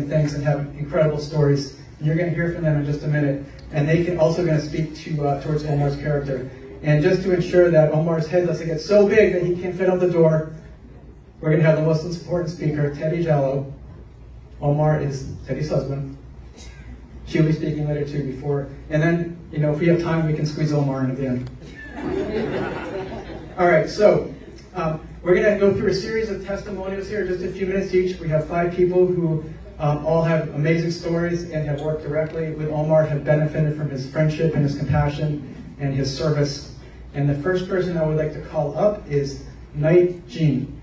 amazing things and have incredible stories. And you're going to hear from them in just a minute. And they can also going to speak towards Omar's character. And just to ensure that Omar's head doesn't get so big that he can't fit out the door, we're going to have the most important speaker, Teddy Jallo. Omar is Teddy's husband. She'll be speaking later too before. And then, if we have time, we can squeeze Omar in at the end. All right, so we're going to go through a series of testimonials here, just a few minutes each. We have 5 people who all have amazing stories and have worked directly with Omar, have benefited from his friendship and his compassion and his service. And the first person I would like to call up is Night Jean.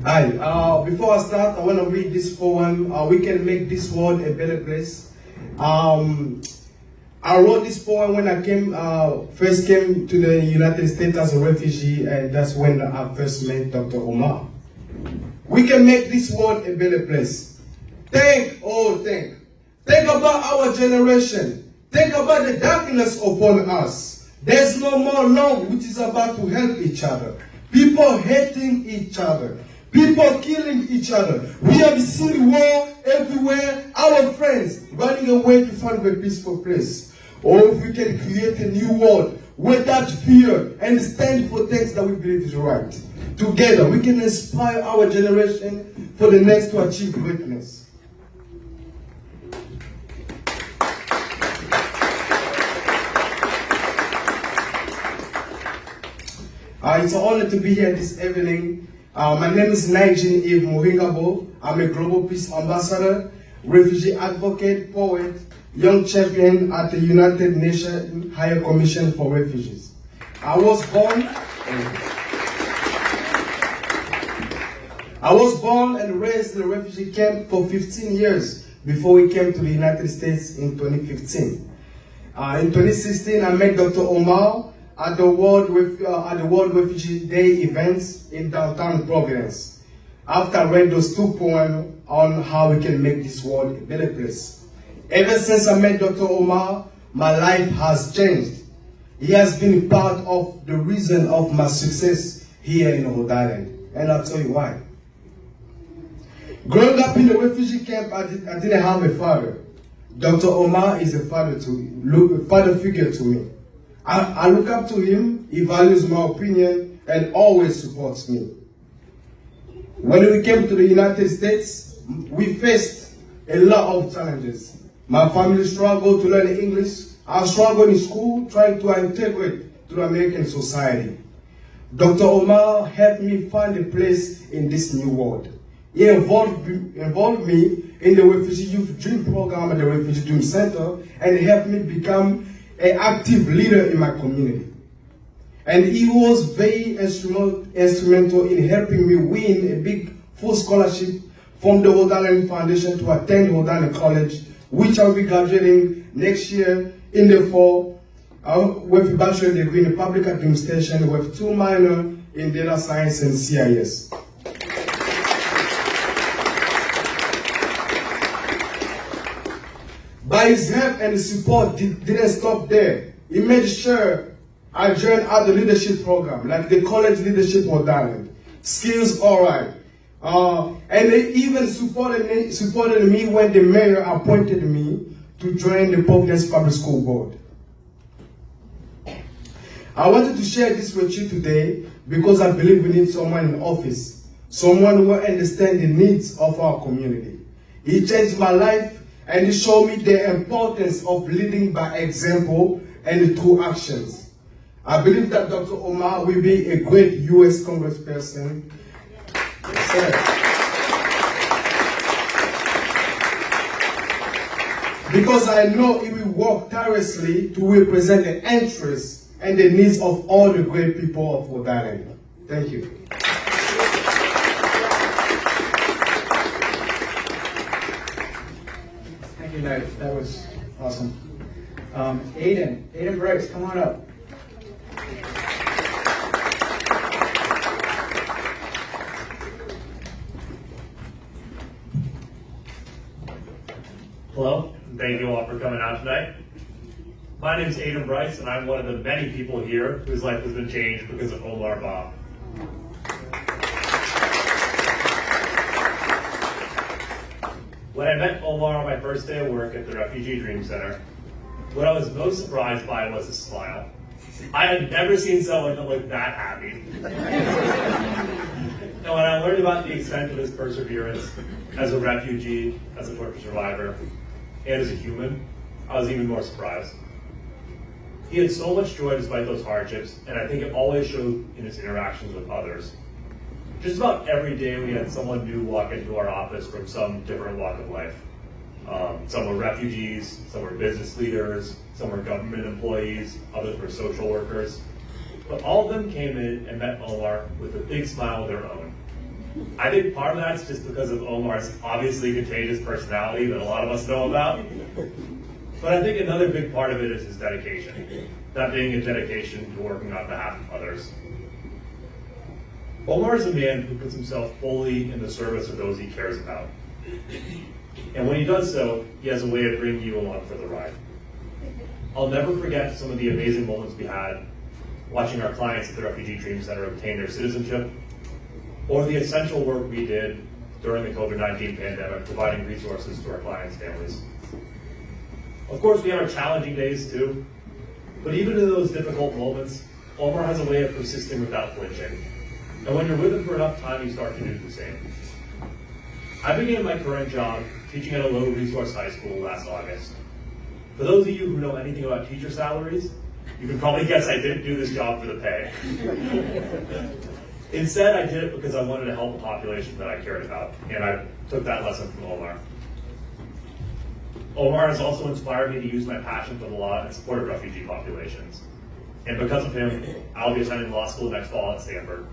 Hi, before I start, I want to read this poem. We can make this world a better place. I wrote this poem when I first came to the United States as a refugee, and that's when I first met Dr. Omar. We can make this world a better place. Think about our generation. Think about the darkness upon us. There's no more love which is about to help each other. People hating each other. People killing each other. We have seen war everywhere. Our friends running away to find a peaceful place. Or if we can create a new world without fear and stand for things that we believe is right. Together, we can inspire our generation for the next to achieve greatness. It's an honor to be here this evening. My name is Nigel Eve Mohingabo. I'm a Global Peace Ambassador, refugee advocate, poet, young champion at the United Nations High Commission for Refugees. I was born and raised in a refugee camp for 15 years before we came to the United States in 2015. In 2016, I met Dr. Omar at the World Refugee Day events in downtown Providence. After I read those 2 poems on how we can make this world a better place. Ever since I met Dr. Omar, my life has changed. He has been part of the reason of my success here in Rhode Island, and I'll tell you why. Growing up in the refugee camp, I didn't have a father. Dr. Omar is a father figure to me. I look up to him, he values my opinion, and always supports me. When we came to the United States, we faced a lot of challenges. My family struggled to learn English. I struggled in school trying to integrate to the American society. Dr. Omar helped me find a place in this new world. He involved me in the Refugee Youth Dream Program at the Refugee Dream Center and helped me become an active leader in my community. And he was very instrumental in helping me win a big full scholarship from the Rhode Island Foundation to attend Rhode Island College, which I'll be graduating next year in the fall with a bachelor's degree in public administration with 2 minors in data science and CIS. By his help and support didn't stop there. He made sure I joined other leadership programs, like the College Leadership Rhode Island, Skills Alright. And they even supported me when the mayor appointed me to join the Providence Public School Board. I wanted to share this with you today because I believe we need someone in office, someone who will understand the needs of our community. He changed my life and he showed me the importance of leading by example and through actions. I believe that Dr. Omar will be a great U.S. congressperson. Because I know he will work tirelessly to represent the interests and the needs of all the great people of Rhode Island. Thank you. Thank you, Knight. That was awesome. Aiden Bryce, come on up. Hello, and thank you all for coming out tonight. My name is Aiden Bryce, and I'm one of the many people here whose life has been changed because of Omar Bob. When I met Omar on my first day of work at the Refugee Dream Center, what I was most surprised by was his smile. I had never seen someone that looked that happy. And when I learned about the extent of his perseverance as a refugee, as a torture survivor, and as a human, I was even more surprised. He had so much joy despite those hardships, and I think it always showed in his interactions with others. Just about every day we had someone new walk into our office from some different walk of life. Some were refugees, some were business leaders, some were government employees, others were social workers. But all of them came in and met Omar with a big smile of their own. I think part of that's just because of Omar's obviously contagious personality that a lot of us know about. But I think another big part of it is his dedication, that being a dedication to working on behalf of others. Omar is a man who puts himself fully in the service of those he cares about. And when he does so, he has a way of bringing you along for the ride. I'll never forget some of the amazing moments we had watching our clients at the Refugee Dream Center obtain their citizenship, or the essential work we did during the COVID-19 pandemic, providing resources to our clients' families. Of course, we have our challenging days too, but even in those difficult moments, Omar has a way of persisting without flinching. And when you're with him for enough time, you start to do the same. I began my current job teaching at a low-resource high school last August. For those of you who know anything about teacher salaries, you can probably guess I didn't do this job for the pay. Instead, I did it because I wanted to help a population that I cared about, and I took that lesson from Omar. Omar has also inspired me to use my passion for the law in support of refugee populations. And because of him, I'll be attending law school next fall at Stanford.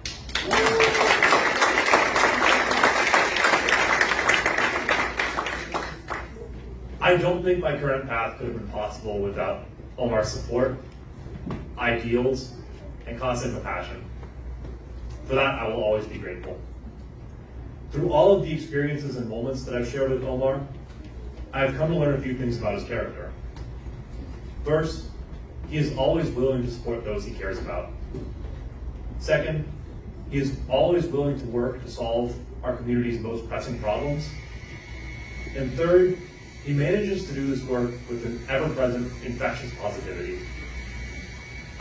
I don't think my current path could have been possible without Omar's support, ideals, and constant compassion. For that, I will always be grateful. Through all of the experiences and moments that I've shared with Omar, I've come to learn a few things about his character. First, he is always willing to support those he cares about. Second, he is always willing to work to solve our community's most pressing problems. And third, he manages to do this work with an ever-present infectious positivity.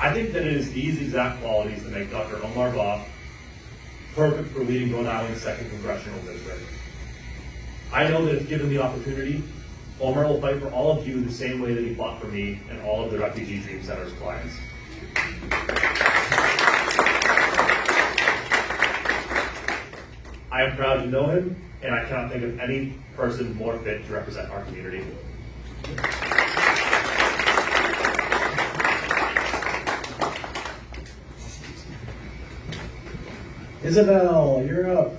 I think that it is these exact qualities that make Dr. Omar Ba perfect for leading Rhode Island's 2nd Congressional District. I know that if given the opportunity, Omar will fight for all of you the same way that he fought for me and all of the Refugee Dream Center's clients. I am proud to know him, and I cannot think of any person more fit to represent our community. Isabel, you're up.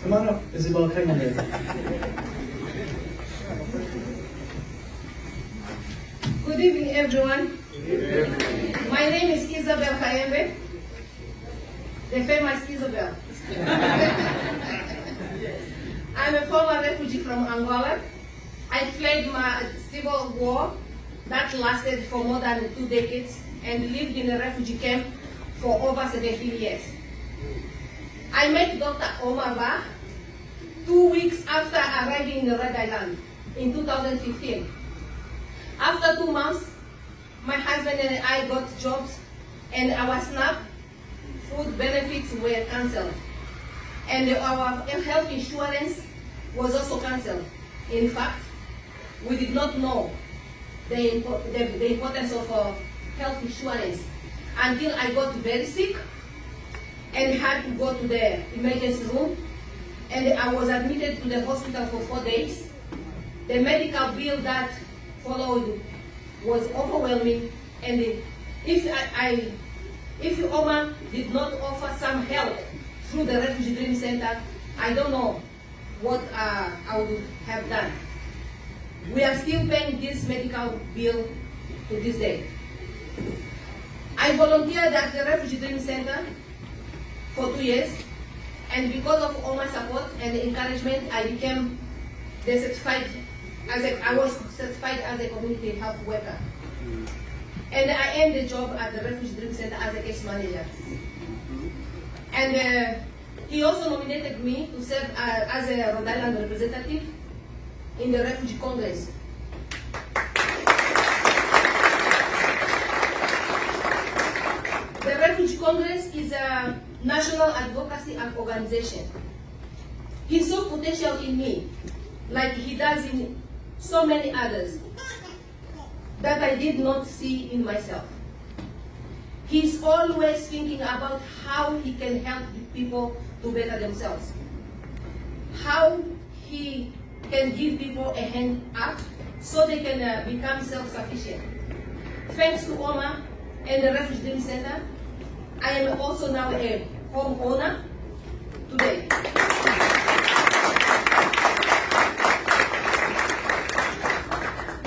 Come on up, Isabel, come on here. Good evening, everyone. My name is Isabel Kayembe, the famous Isabel. I'm a former refugee from Angola. I fled my civil war that lasted for more than 2 decades and lived in a refugee camp for over 17 years. I met Dr. Omar Ba 2 weeks after arriving in Rhode Island in 2015. After 2 months, my husband and I got jobs and our SNAP food benefits were cancelled. And our health insurance was also cancelled. In fact, we did not know the importance of health insurance until I got very sick and had to go to the emergency room, and I was admitted to the hospital for 4 days. The medical bill that followed was overwhelming, and if Omar did not offer some help through the Refugee Dream Center, I don't know what I would have done. We are still paying this medical bill to this day. I volunteered at the Refugee Dream Center for 2 years, and because of all my support and encouragement, I became I was certified as a community health worker. And I ended the job at the Refugee Dream Center as a case manager. And he also nominated me to serve as a Rhode Island representative in the Refugee Congress. The Refugee Congress is a national advocacy organization. He saw potential in me, like he does in so many others, that I did not see in myself. He's always thinking about how he can help people to better themselves, how he can give people a hand up so they can become self-sufficient. Thanks to Omar and the Refugee Dream Center, I am also now a homeowner today.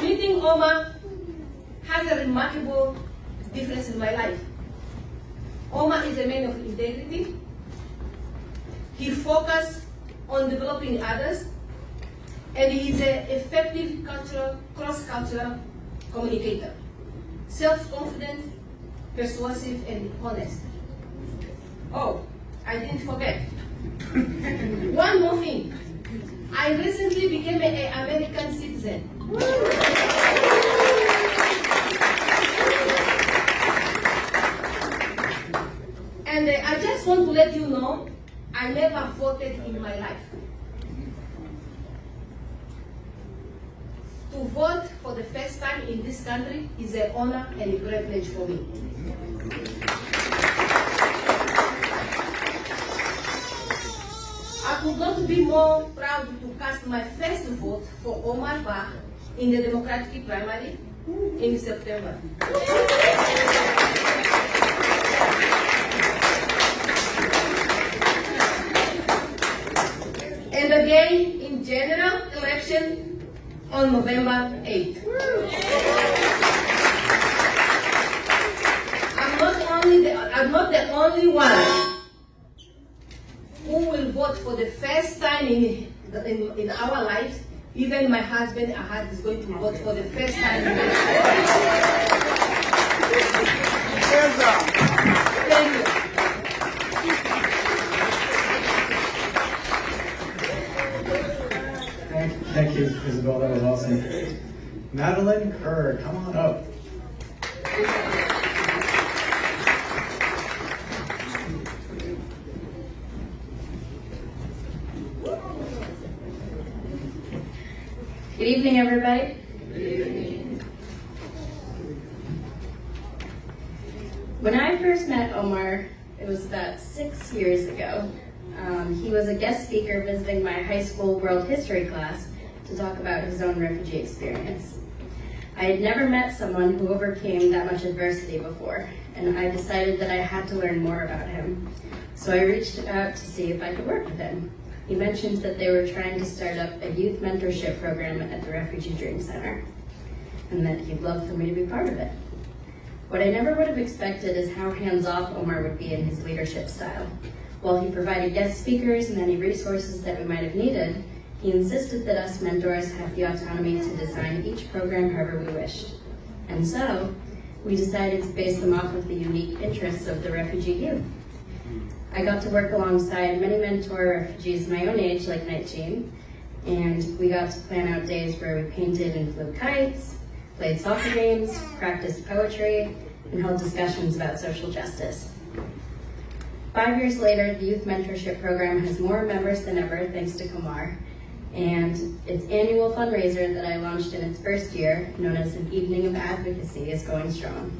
Meeting Omar has a remarkable difference in my life. Omar is a man of integrity. He focuses on developing others, and he is an effective cross-cultural communicator, self-confident, persuasive, and honest. Oh, I didn't forget. One more thing. I recently became an American citizen. And I just want to let you know, I never voted in my life. To vote for the first time in this country is an honor and a privilege for me. I could not be more proud to cast my first vote for Omar in the Democratic primary in September. And again in general election on November 8th. I'm not the only one who will vote for the first time in our lives. Even my husband Ahad is going to vote for the first time in his life. Thank you. Thank you, Isabel. That was awesome. Madeline Kerr, come on up. Good evening, everybody. Good evening. When I first met Omar, it was about 6 years ago. He was a guest speaker visiting my high school world history class to talk about his own refugee experience. I had never met someone who overcame that much adversity before, and I decided that I had to learn more about him. So I reached out to see if I could work with him. He mentioned that they were trying to start up a youth mentorship program at the Refugee Dream Center, and that he'd love for me to be part of it. What I never would have expected is how hands-off Omar would be in his leadership style. While he provided guest speakers and any resources that we might have needed, he insisted that us mentors have the autonomy to design each program however we wished. And so, we decided to base them off of the unique interests of the refugee youth. I got to work alongside many mentor refugees my own age, like Night Jean, and we got to plan out days where we painted and flew kites, played soccer games, practiced poetry, and held discussions about social justice. 5 years later, the Youth Mentorship Program has more members than ever, thanks to Omar, and its annual fundraiser that I launched in its first year, known as an Evening of Advocacy, is going strong.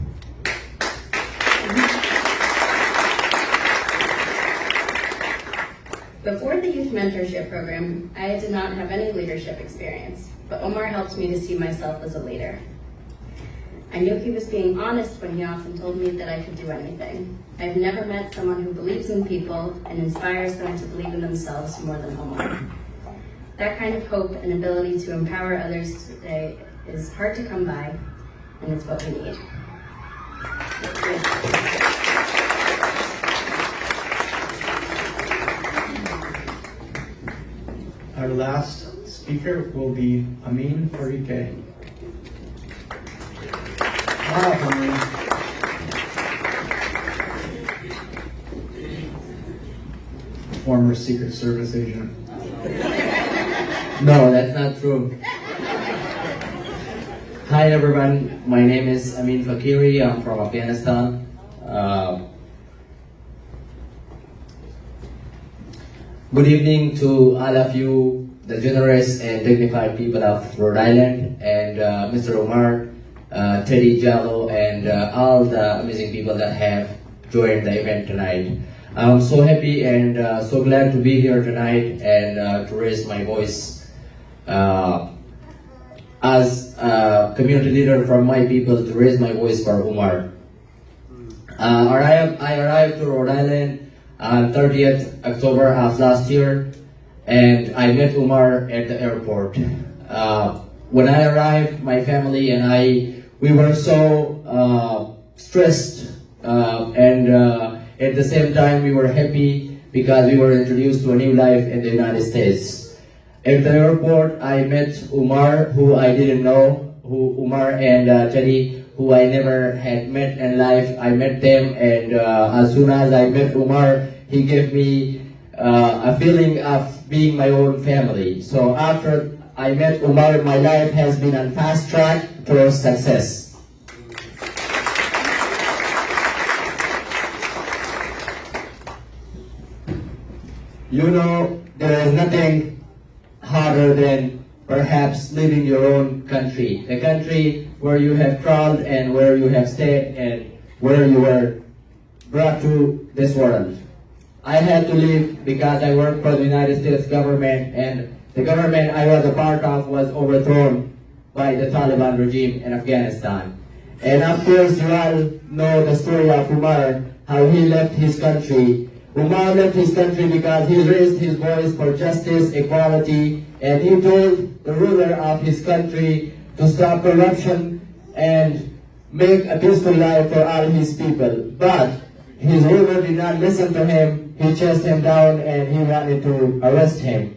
Before the Youth Mentorship Program, I did not have any leadership experience, but Omar helped me to see myself as a leader. I knew he was being honest when he often told me that I could do anything. I've never met someone who believes in people and inspires them to believe in themselves more than Omar. That kind of hope and ability to empower others today is hard to come by, and it's what we need. Our last speaker will be Mon-Friday. Former Secret Service agent. No, that's not true. Hi everyone, my name is Amin Fakiri. I'm from Afghanistan. Good evening to all of you, the generous and dignified people of Rhode Island, and Mr. Omar, Teddy, Jallo, and all the amazing people that have joined the event tonight. I'm so happy and so glad to be here tonight and to raise my voice as a community leader from my people, to raise my voice for Omar. I arrived to Rhode Island on 30th October of last year, and I met Omar at the airport. When I arrived, my family and we were so stressed, and at the same time we were happy because we were introduced to a new life in the United States. At the airport, I met Omar, who I didn't know, Omar and Teddy, who I never had met in life. I met them, and as soon as I met Omar, he gave me a feeling of being my own family. So after I met Omar, my life has been on fast track towards success. You know, there is nothing harder than perhaps leaving your own country, the country where you have crawled and where you have stayed and where you were brought to this world. I had to leave because I worked for the United States government, and the government I was a part of was overthrown by the Taliban regime in Afghanistan. And of course, you all know the story of Omar, how he left his country. Omar left his country because he raised his voice for justice, equality, and he told the ruler of his country to stop corruption and make a peaceful life for all his people. But his ruler did not listen to him. He chased him down and he wanted to arrest him.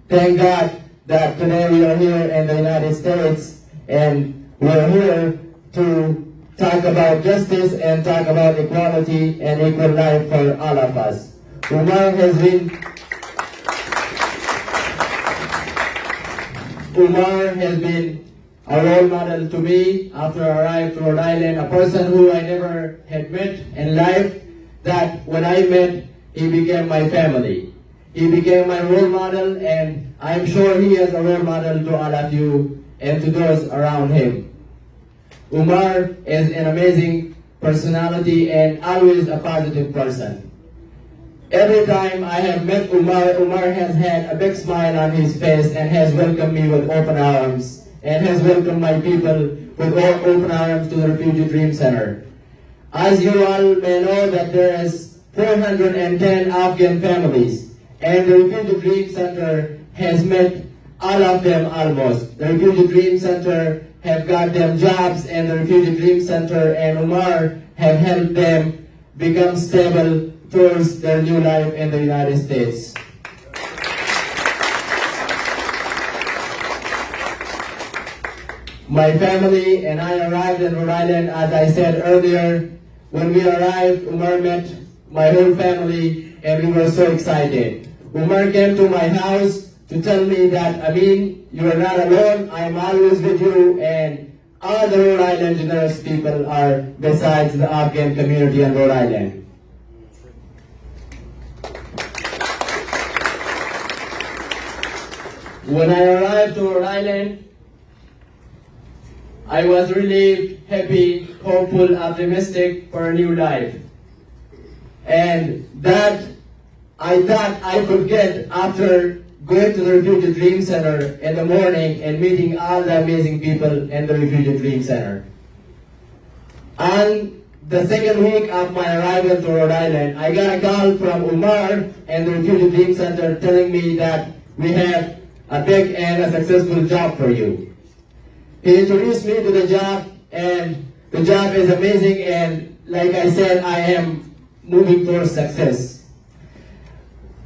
Thank God that today we are here in the United States, and we are here to talk about justice and talk about equality and equal life for all of us. Omar has been a role model to me after I arrived to Rhode Island, a person who I never had met in life, that when I met, he became my family. He became my role model, and I'm sure he is a role model to all of you and to those around him. Omar is an amazing personality and always a positive person. Every time I have met Omar, Omar has had a big smile on his face and has welcomed me with open arms, and has welcomed my people with open arms to the Refugee Dream Center. As you all may know, that there is 410 Afghan families, and the Refugee Dream Center has met all of them almost. The Refugee Dream Center have got them jobs, and the Refugee Dream Center and Omar have helped them become stable towards their new life in the United States. My family and I arrived in Rhode Island, as I said earlier. When we arrived, Omar met my whole family, and we were so excited. Omar came to my house to tell me that, Amin, you are not alone, I am always with you, and all the Rhode Island generous people are besides the Afghan community in Rhode Island. When I arrived to Rhode Island, I was relieved, happy, hopeful, optimistic for a new life. And that I thought I could get after going to the Refugee Dream Center in the morning and meeting all the amazing people in the Refugee Dream Center. On the second week of my arrival to Rhode Island, I got a call from Omar and the Refugee Dream Center telling me that we have a big and a successful job for you. He introduced me to the job, and the job is amazing, and like I said, I am moving towards success.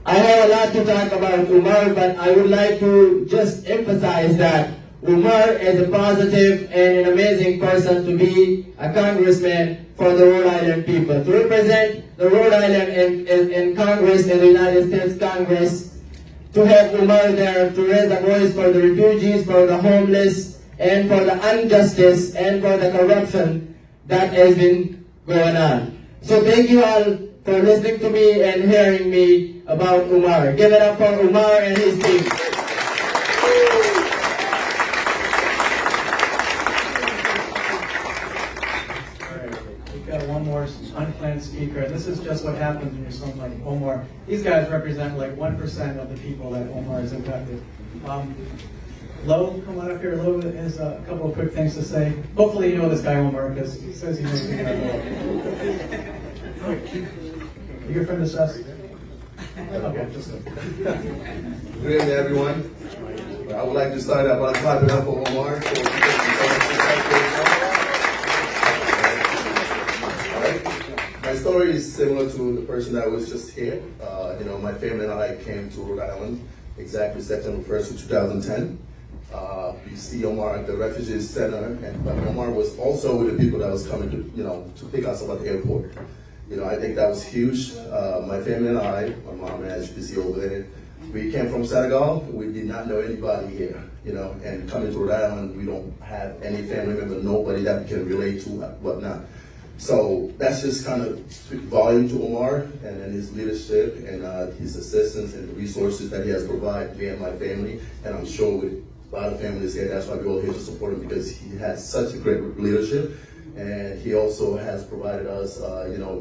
I have a lot to talk about Omar, but I would like to just emphasize that Omar is a positive and an amazing person to be a congressman for the Rhode Island people, to represent the Rhode Island in Congress, in the United States Congress, to have Omar there to raise a voice for the refugees, for the homeless, and for the injustice and for the corruption that has been going on. So thank you all for listening to me and hearing me about Omar. Give it up for Omar and his team. We've got one more unplanned speaker. This is just what happens when you're someone like Omar. These guys represent like 1% of the people that Omar has impacted. Lo, come on up here. Lo has a couple of quick things to say. Hopefully you know this guy Omar, because he says he knows me. You're from the South? Okay, just go. Good evening, everyone. I would like to start out by clapping up for Omar. My story is similar to the person that was just here. My family and I came to Rhode Island exactly September 1st of 2010. We see Omar at the refugee center, but Omar was also with the people that was coming to pick us up at the airport. I think that was huge. My family and I, my mom, as you can see over there, we came from Senegal. We did not know anybody here, and coming to Rhode Island, we don't have any family member, nobody that we can relate to, whatnot. So that's just kind of speak volume to Omar and his leadership and his assistance and the resources that he has provided me and my family. And I'm sure with a lot of families here, that's why we're all here to support him, because he has such a great leadership. And he also has provided us,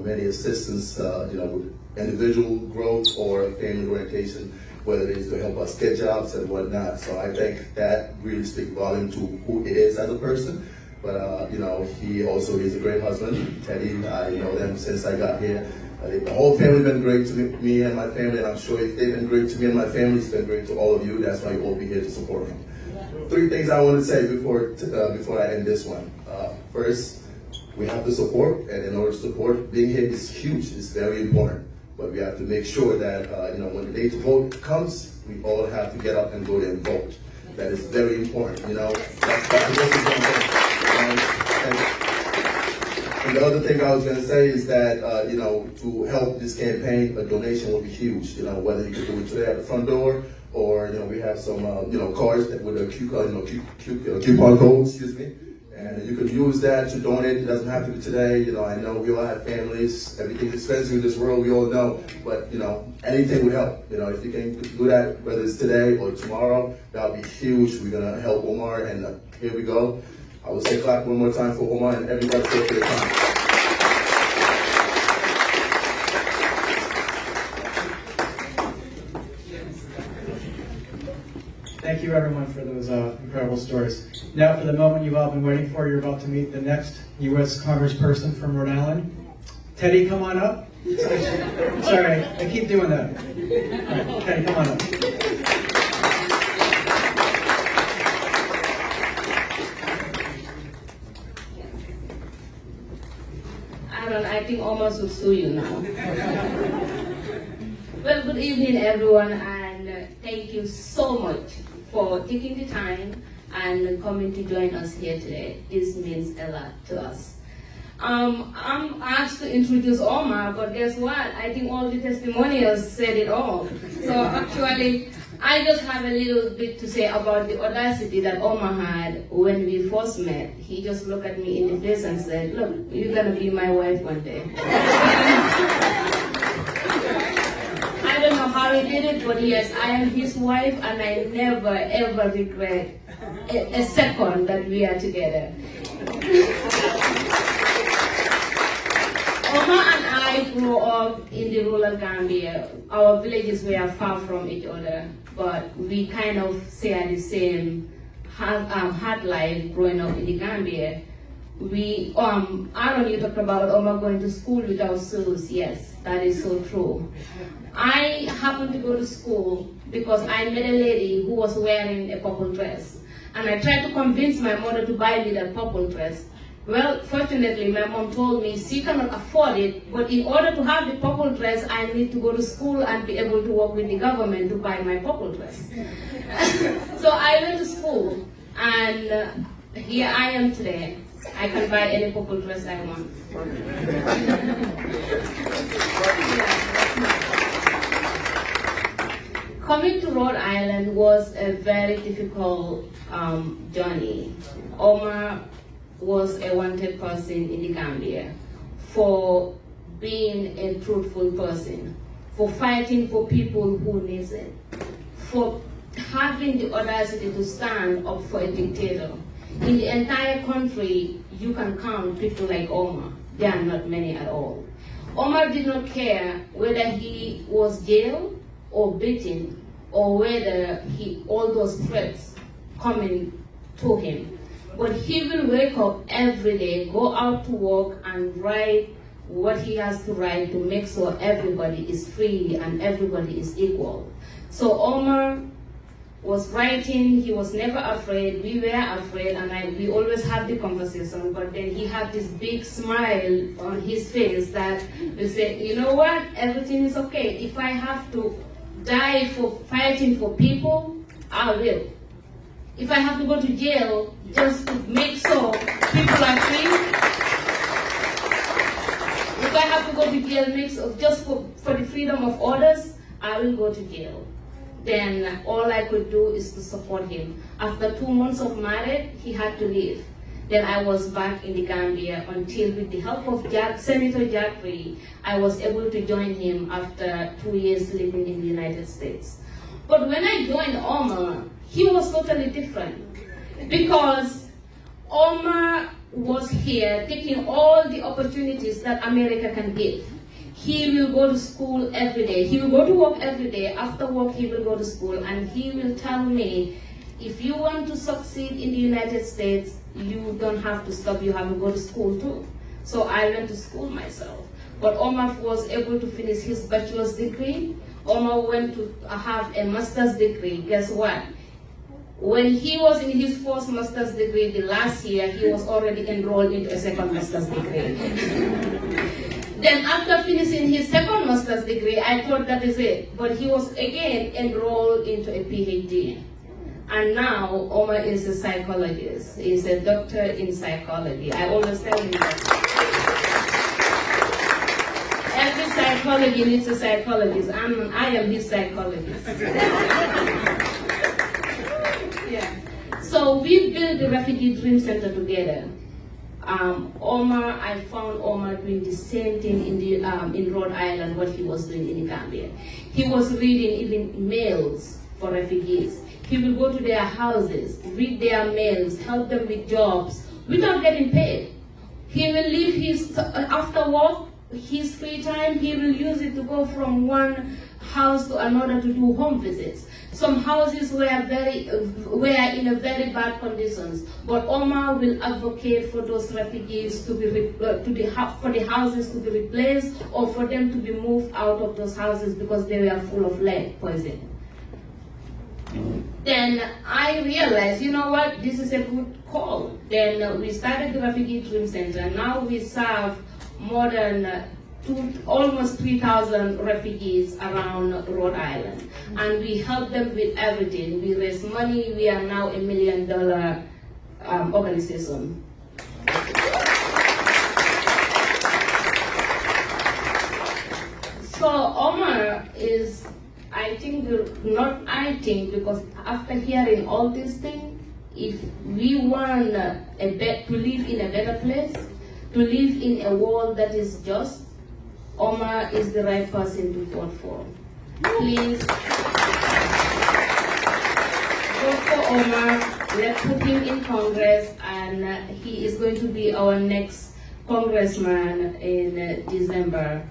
many assistance, with individual growth or family orientation, whether it is to help us get jobs and whatnot. So I think that really speaks volume to who he is as a person. But, he also is a great husband. Teddy, I know them since I got here. I think the whole family been great to me and my family, and I'm sure if they've been great to me and my family, it's been great to all of you. That's why you all be here to support him. 3 things I want to say before I end this one. First, we have to support, and in order to support, being here is huge. It's very important. But we have to make sure that, when the day to vote comes, we all have to get up and go there and vote. That is very important, That's the most important thing. And the other thing I was going to say is that, to help this campaign, a donation will be huge. Whether you can do it today at the front door, or we have some, cards that with a coupon code, and you can use that to donate. It doesn't have to be today. I know we all have families. Everything's expensive in this world. We all know, but anything would help. If you can do that, whether it's today or tomorrow, that would be huge. We're gonna help Omar, and here we go. I will say clap one more time for Omar and everybody for their time. Thank you, everyone, for those incredible stories. Now, for the moment you've all been waiting for, you're about to meet the next U.S. Congressperson from Rhode Island. Teddy, come on up. Sorry, I keep doing that. All right, Teddy, come on up. I think Omar will sue you now. Well, good evening, everyone, and thank you so much for taking the time and coming to join us here today. This means a lot to us. I'm asked to introduce Omar, but guess what? I think all the testimonials said it all. So actually, I just have a little bit to say about the audacity that Omar had when we first met. He just looked at me in the face and said, "Look, you're gonna be my wife one day." I don't know how he did it, but yes, I am his wife, and I never ever regret a second that we are together. Omar and I grew up in the rural Gambia. Our villages were far from each other, but we kind of share the same hard life growing up in the Gambia. Aaron, you talked about Omar going to school without shoes. Yes, that is so true. I happened to go to school because I met a lady who was wearing a purple dress. And I tried to convince my mother to buy me that purple dress. Well, fortunately, my mom told me she cannot afford it, but in order to have the purple dress, I need to go to school and be able to work with the government to buy my purple dress. So I went to school, and here I am today. I can buy any purple dress I want. Coming to Rhode Island was a very difficult journey. Omar was a wanted person in the Gambia for being a truthful person, for fighting for people who need it, for having the audacity to stand up for a dictator. In the entire country, you can count people like Omar. There are not many at all. Omar did not care whether he was jailed or beaten, or whether all those threats coming to him. But he will wake up every day, go out to work and write what he has to write to make sure everybody is free and everybody is equal. So Omar was writing, he was never afraid, we were afraid, and we always had the conversation, but then he had this big smile on his face that we said, you know what, everything is okay. If I have to die for fighting for people, I will. If I have to go to jail just to make sure people are free, if I have to go to jail just for the freedom of others, I will go to jail. Then all I could do is to support him. After 2 months of marriage, he had to leave. Then I was back in the Gambia until, with the help of Senator Jackery, I was able to join him after 2 years living in the United States. But when I joined Omar, he was totally different, because Omar was here taking all the opportunities that America can give. He will go to school every day. He will go to work every day. After work, he will go to school, and he will tell me, if you want to succeed in the United States, you don't have to stop, you have to go to school too. So I went to school myself. But Omar was able to finish his bachelor's degree. Omar went to have a master's degree. Guess what? When he was in his first master's degree, the last year, he was already enrolled into a second master's degree. Then after finishing his second master's degree, I thought that is it. But he was again enrolled into a PhD. And now Omar is a psychologist. He's a doctor in psychology. I always tell him that. Every psychology needs a psychologist. I am his psychologist. Yeah. So we built the Refugee Dream Center together. Omar, I found Omar doing the same thing in Rhode Island, what he was doing in Gambia. He was reading even mails for refugees. He will go to their houses, read their mails, help them with jobs, without getting paid. He will leave his, after work, his free time, he will use it to go from one house to another to do home visits. Some houses were in a very bad conditions, but Omar will advocate for those refugees to be for the houses to be replaced, or for them to be moved out of those houses because they were full of lead poison. Then I realized, you know what, this is a good call. Then we started the Refugee Dream Center. Now we serve more than almost 3,000 refugees around Rhode Island. And we help them with everything. We raise money. We are now $1 million organization. So Omar is, because after hearing all these things, if we want to live in a better place, to live in a world that is just, Omar is the right person to vote for. Please vote for Omar. Let's put him in Congress, and he is going to be our next congressman in December.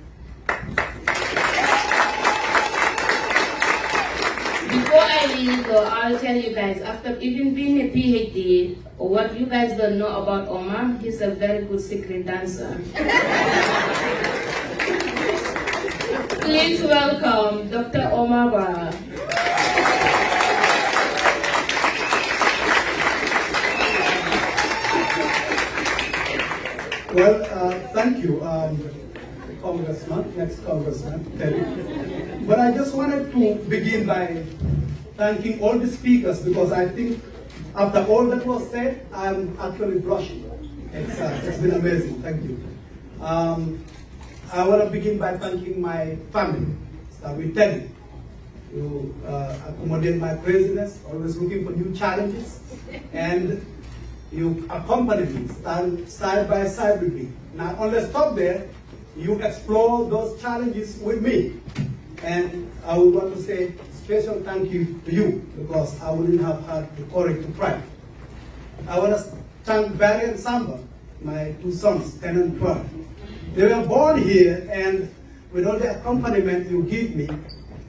Before I leave, though, I'll tell you guys, after even being a PhD, what you guys don't know about Omar, he's a very good secret dancer. Please welcome Dr. Omar. Well, thank you, Congressman, next Congressman. But I just wanted to begin by thanking all the speakers, because I think after all that was said, I'm actually blushing. It's been amazing, thank you. I want to begin by thanking my family. Start with Teddy, who accommodate my craziness, always looking for new challenges, and you accompany me, stand side by side with me. Not only stop there, you explore those challenges with me. And I would want to say special thank you to you, because I wouldn't have had the courage to try. I want to thank Barry and Samba, my two sons, 10 and 12. They were born here, and with all the accompaniment you give me,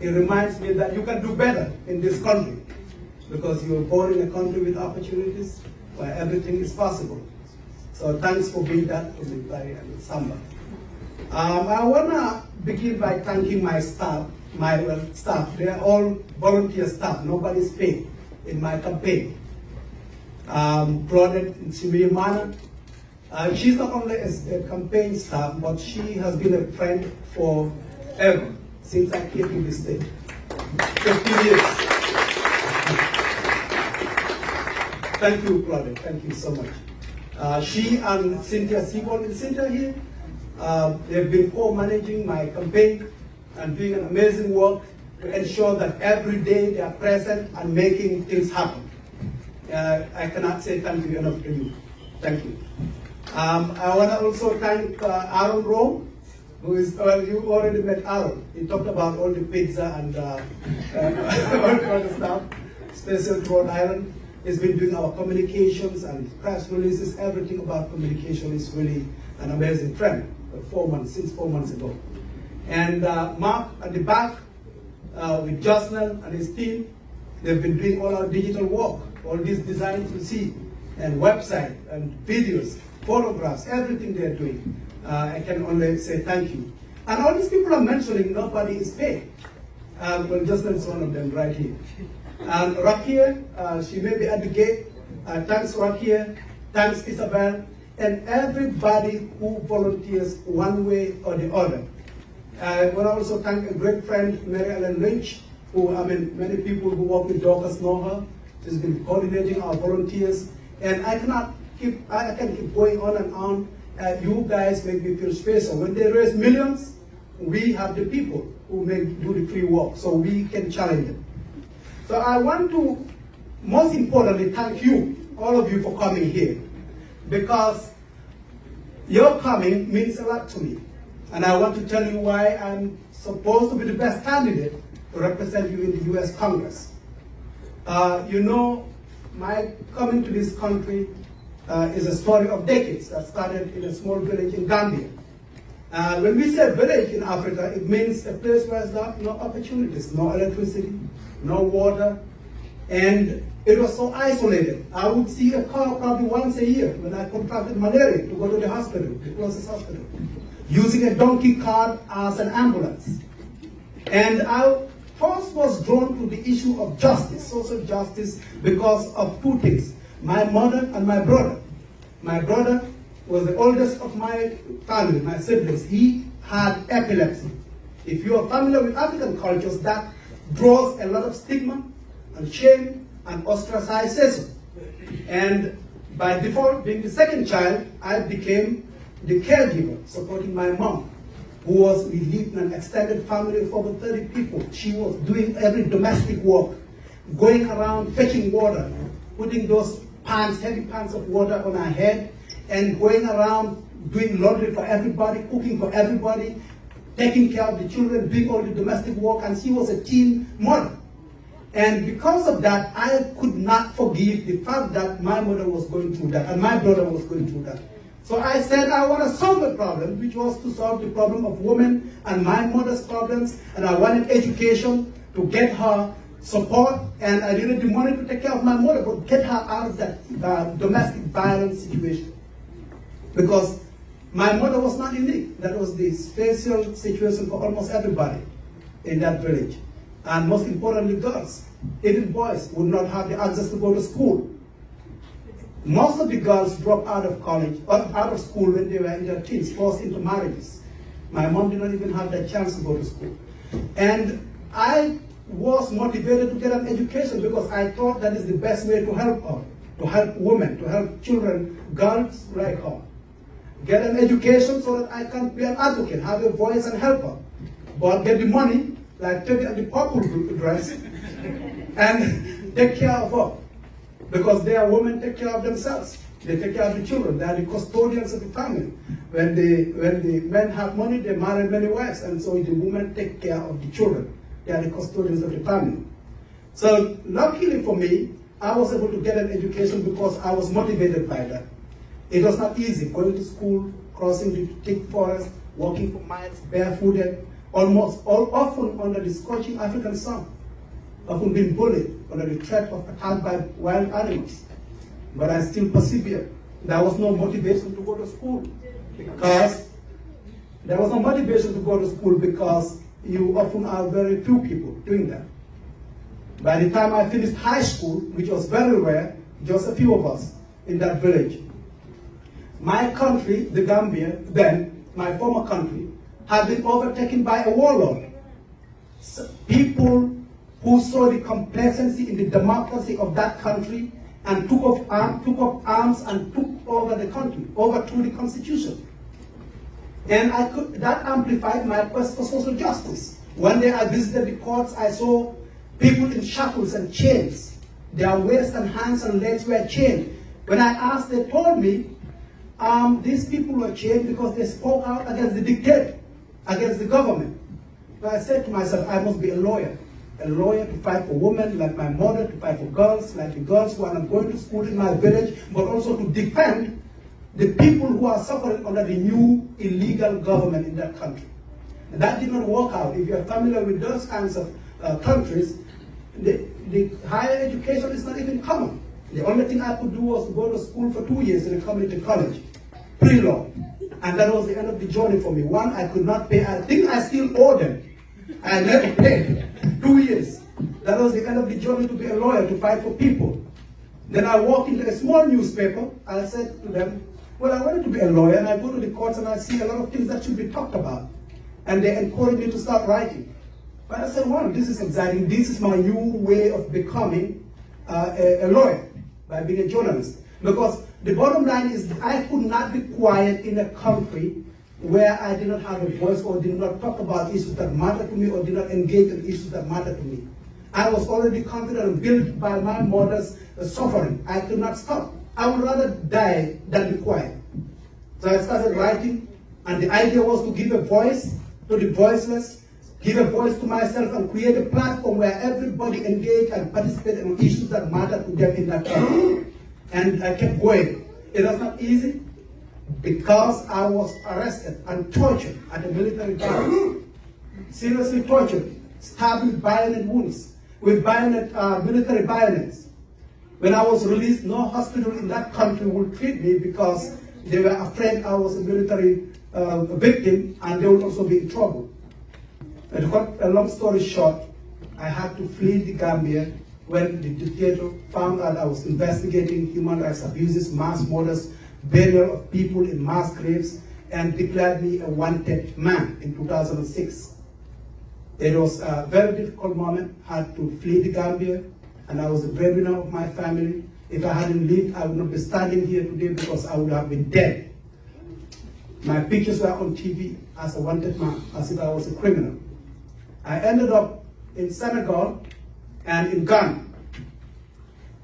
it reminds me that you can do better in this country, because you were born in a country with opportunities where everything is possible. So thanks for being that to me, Barry and Samba. I want to begin by thanking my staff, staff. They are all volunteer staff. Nobody's paid in my campaign. Claudette in Simiyamana. She's not only a campaign staff, but she has been a friend forever, since I came to this state. 15 years. Thank you, Claudette. Thank you so much. She and Cynthia Seabold, is Cynthia here? They've been co-managing my campaign and doing an amazing work to ensure that every day they are present and making things happen. I cannot say thank you enough to you. Thank you. I want to also thank Aaron Rome, who is, well, you already met Aaron. He talked about all the pizza and all the other stuff, special to Rhode Island. He's been doing our communications and press releases, everything about communication. Is really an amazing friend, since 4 months ago. And Mark at the back, with Jocelyn and his team, they've been doing all our digital work, all these designs you see, and website, and videos, photographs, everything they're doing. I can only say thank you. And all these people I'm mentioning, nobody is paid. Well, Jocelyn's one of them right here. And Rakia, she may be at the gate. Thanks Rakia, thanks Isabel, and everybody who volunteers one way or the other. I want to also thank a great friend, Mary Ellen Lynch, who, many people who work with Dorcas know her. She's been coordinating our volunteers, and I can keep going on and on. You guys make me feel special. When they raise millions, we have the people who do the free work, so we can challenge them. So I want to, most importantly, thank you, all of you, for coming here, because your coming means a lot to me. And I want to tell you why I'm supposed to be the best candidate to represent you in the US Congress. You know, my coming to this country is a story of decades that started in a small village in Gambia. When we say village in Africa, it means a place where there's no opportunities, no electricity, no water, and it was so isolated. I would see a car probably once a year when I contracted malaria to go to the hospital, the closest hospital, using a donkey cart as an ambulance. And I first was drawn to the issue of justice, social justice, because of two things: my mother and my brother. My brother was the oldest of my family, my siblings. He had epilepsy. If you are familiar with African cultures, that draws a lot of stigma and shame and ostracism. And by default, being the second child, I became the caregiver, supporting my mom, we lived in an extended family of over 30 people. She was doing every domestic work, going around fetching water, putting those pans, heavy pans of water on her head, and going around doing laundry for everybody, cooking for everybody, taking care of the children, doing all the domestic work, and she was a teen mother. And because of that, I could not forgive the fact that my mother was going through that, and my brother was going through that. So I said I want to solve the problem, which was to solve the problem of women and my mother's problems, and I wanted education to get her support, and I needed the money to take care of my mother, but get her out of that domestic violence situation. Because my mother was not unique. That was the special situation for almost everybody in that village. And most importantly, girls, even boys, would not have the access to go to school. Most of the girls dropped out of college, or out of school when they were in their teens, forced into marriages. My mom did not even have that chance to go to school. And I was motivated to get an education because I thought that is the best way to help her, to help women, to help children, girls like her. Get an education so that I can be an advocate, have a voice and help her. But get the money, like take the purple dress, and take care of her. Because they are women, take care of themselves. They take care of the children. They are the custodians of the family. When the men have money, they marry many wives, and so the women take care of the children. They are the custodians of the family. So luckily for me, I was able to get an education because I was motivated by that. It was not easy going to school, crossing the thick forest, walking for miles barefooted, often under the scorching African sun, often being bullied under the threat of attack by wild animals. But I still persevered. There was no motivation to go to school because you often are very few people doing that. By the time I finished high school, which was very rare, just a few of us in that village, my country, the Gambia, then my former country, had been overtaken by a warlord. So people who saw the complacency in the democracy of that country and took up arms and took over the country, overthrew the constitution. And that amplified my quest for social justice. One day I visited the courts, I saw people in shackles and chains. Their waists and hands and legs were chained. When I asked, they told me these people were chained because they spoke out against the dictator, against the government. So I said to myself, I must be a lawyer to fight for women like my mother, to fight for girls like the girls who are not going to school in my village, but also to defend the people who are suffering under the new illegal government in that country. And that did not work out. If you are familiar with those kinds of countries, the higher education is not even common. The only thing I could do was to go to school for 2 years in a community college, pre-law. And that was the end of the journey for me. One, I could not pay. I think I still owe them. I never paid. 2 years. That was the end of the journey to be a lawyer, to fight for people. Then I walked into a small newspaper. I said to them, well, I wanted to be a lawyer, and I go to the courts and I see a lot of things that should be talked about. And they encouraged me to start writing. But I said, well, this is exciting. This is my new way of becoming a lawyer, by being a journalist. Because the bottom line is I could not be quiet in a country where I did not have a voice or did not talk about issues that matter to me or did not engage in issues that matter to me. I was already confident and built by my mother's suffering. I could not stop. I would rather die than be quiet. So I started writing, and the idea was to give a voice to the voiceless, give a voice to myself, and create a platform where everybody engaged and participated in issues that matter to them in that country. And I kept going. It was not easy because I was arrested and tortured at a military barracks. Seriously tortured, stabbed with bayonet wounds, with military bayonets. When I was released, no hospital in that country would treat me because they were afraid I was a military victim and they would also be in trouble. And to cut a long story short, I had to flee the Gambia when the dictator found out I was investigating human rights abuses, mass murders, burial of people in mass graves, and declared me a wanted man in 2006. It was a very difficult moment. I had to flee the Gambia, and I was the breadwinner of my family. If I hadn't lived, I would not be standing here today because I would have been dead. My pictures were on TV as a wanted man, as if I was a criminal. I ended up in Senegal and in Ghana.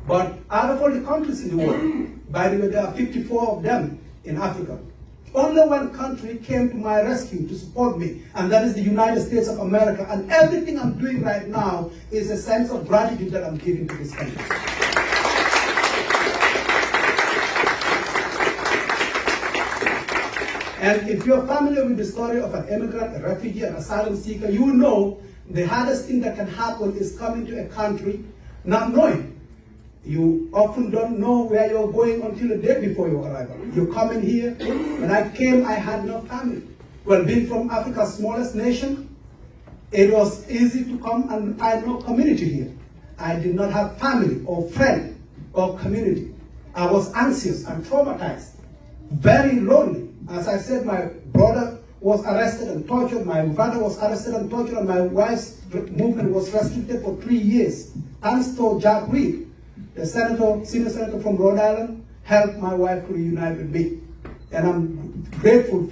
But out of all the countries in the world, by the way, there are 54 of them in Africa, only one country came to my rescue to support me, and that is the United States of America. And everything I'm doing right now is a sense of gratitude that I'm giving to this country. And if you're familiar with the story of an immigrant, a refugee, an asylum seeker, you know the hardest thing that can happen is coming to a country not knowing. You often don't know where you're going until the day before your arrival. You come in here. When I came, I had no family. Well, being from Africa's smallest nation, it was easy to come and find no community here. I did not have family or friend or community. I was anxious and traumatized, very lonely. As I said, my brother was arrested and tortured, my father was arrested and tortured, and my wife's movement was restricted for 3 years. Thanks to Jack Reed, the senior senator from Rhode Island, helped my wife to reunite with me. And I'm grateful,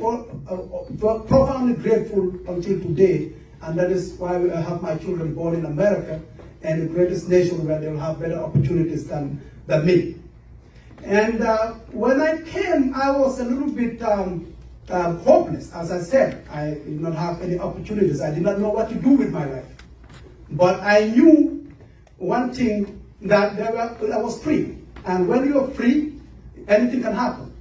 profoundly grateful until today, and that is why I have my children born in America, and the greatest nation where they will have better opportunities than me. And when I came, I was a little bit hopeless. As I said, I did not have any opportunities. I did not know what to do with my life. But I knew one thing, that I was free. And when you are free, anything can happen.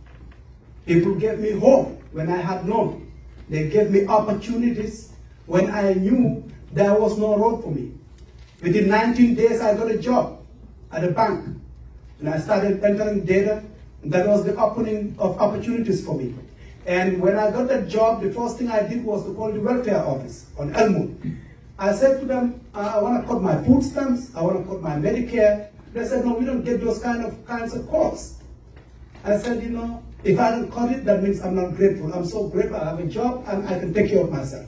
People gave me hope when I had none. They gave me opportunities when I knew there was no road for me. Within 19 days, I got a job at a bank. And I started entering data. And that was the opening of opportunities for me. And when I got that job, the first thing I did was to call the welfare office on Elmwood. I said to them, I want to cut my food stamps, I want to cut my Medicare. They said, no, we don't get those kinds of calls. I said, you know, if I don't cut it, that means I'm not grateful. I'm so grateful I have a job and I can take care of myself.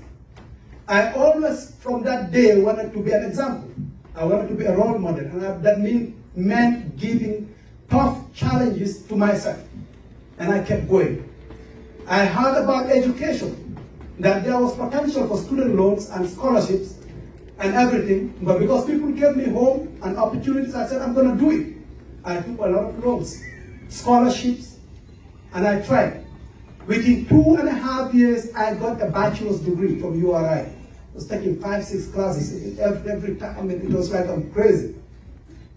I always, from that day, wanted to be an example. I wanted to be a role model, and that meant giving tough challenges to myself. And I kept going. I heard about education, that there was potential for student loans and scholarships and everything, but because people gave me hope and opportunities, I said, I'm going to do it. I took a lot of loans, scholarships, and I tried. Within 2.5 years, I got a bachelor's degree from URI. I was taking 5-6 classes every time. I mean, it was like I'm crazy.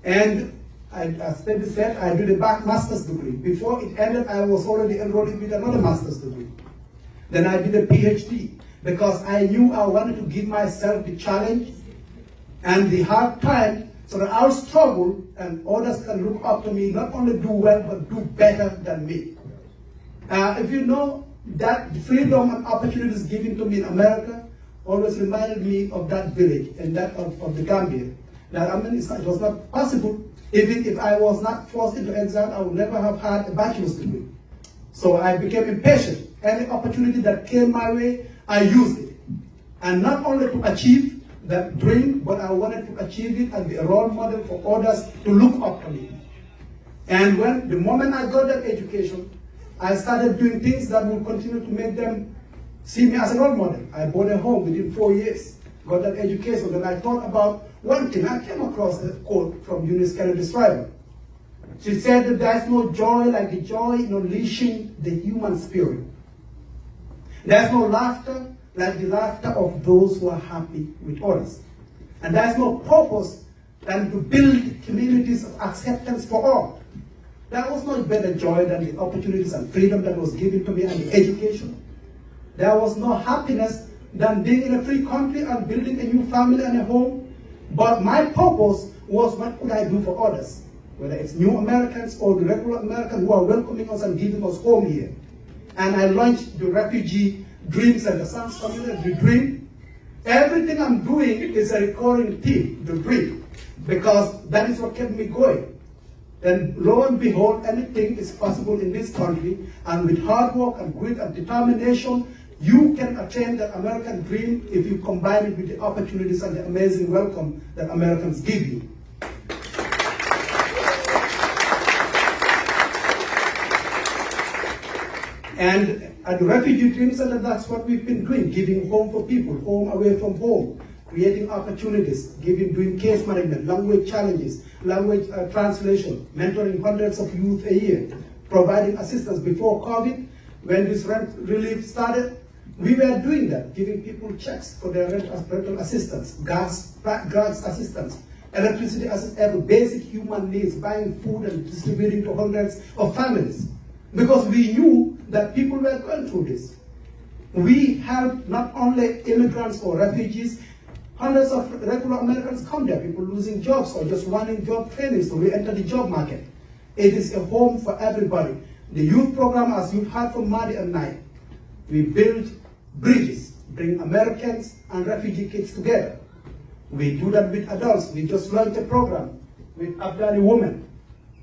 And as Debbie said, I did a master's degree. Before it ended, I was already enrolled with another master's degree. Then I did a PhD, because I knew I wanted to give myself the challenge and the hard time, so that I'll struggle and others can look up to me, not only do well, but do better than me. If you know, that freedom and opportunities given to me in America always reminded me of that village and that of the Gambia. That, I mean, it was not possible. Even if I was not forced into exile, I would never have had a bachelor's degree. So I became impatient. Any opportunity that came my way, I used it. And not only to achieve that dream, but I wanted to achieve it and be a role model for others to look up to me. And the moment I got that education, I started doing things that will continue to make them see me as a role model. I bought a home within 4 years, got that education, and I thought about one thing. I came across a quote from Eunice Kennedy Shriver. She said that there is no joy like the joy in unleashing the human spirit. There is no laughter like the laughter of those who are happy with others. And there is no purpose than to build communities of acceptance for all. There was no better joy than the opportunities and freedom that was given to me and the education. There was no happiness than being in a free country and building a new family and a home. But my purpose was, what could I do for others? Whether it's new Americans or the regular Americans who are welcoming us and giving us home here. And I launched the Refugee Dream Center. Sounds familiar? The dream. Everything I'm doing is a recurring theme, the dream, because that is what kept me going. And lo and behold, anything is possible in this country, and with hard work and grit and determination, you can attain the American dream if you combine it with the opportunities and the amazing welcome that Americans give you. And at the Refugee Dream Center, that's what we've been doing, giving home for people, home away from home, creating opportunities, doing case management, language challenges, language translation, mentoring hundreds of youth a year, providing assistance. Before COVID, when this rent relief started, we were doing that, giving people checks for their rental assistance, gas assistance, electricity assistance, every basic human needs, buying food and distributing to hundreds of families. Because we knew that people were going through this. We helped not only immigrants or refugees, hundreds of regular Americans come there, people losing jobs or just wanting job training, so we enter the job market. It is a home for everybody. The youth program, as you've heard from Madi and I, we build bridges, bring Americans and refugee kids together. We do that with adults. We just launched a program with Afghani women,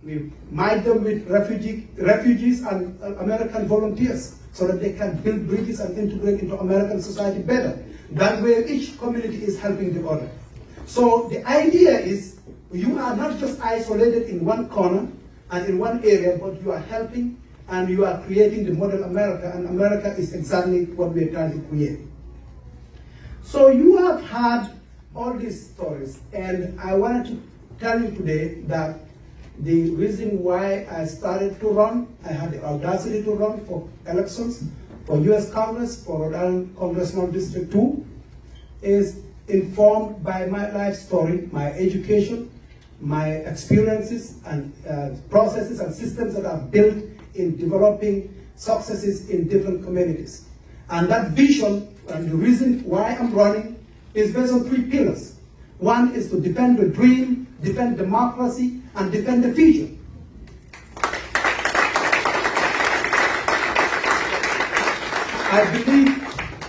We mind them with refugees and American volunteers so that they can build bridges and integrate into American society better. That way each community is helping the other. So the idea is you are not just isolated in one corner and in one area, but you are helping and you are creating the model America, and America is exactly what we are trying to create. So you have had all these stories, and I wanted to tell you today that the reason why I started to run, I had the audacity to run for elections, for US Congress, for Rhode Island Congressional District 2, is informed by my life story, my education, my experiences and processes and systems that I've built in developing successes in different communities. And that vision and the reason why I'm running is based on 3 pillars. One is to defend the dream, defend democracy, and defend the future. I believe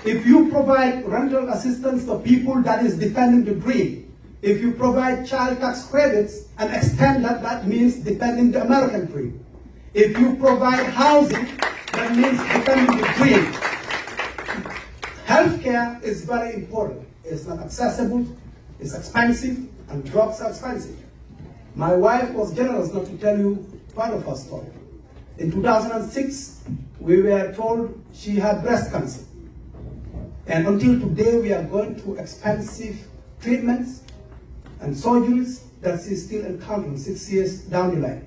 if you provide rental assistance for people, that is defending the dream. If you provide child tax credits and extend that, that means defending the American dream. If you provide housing, that means defending the dream. Healthcare is very important. It's not accessible, it's expensive, and drugs are expensive. My wife was generous not to tell you part of her story. In 2006, we were told she had breast cancer. And until today, we are going through expensive treatments and surgeries that she's still encountering 6 years down the line.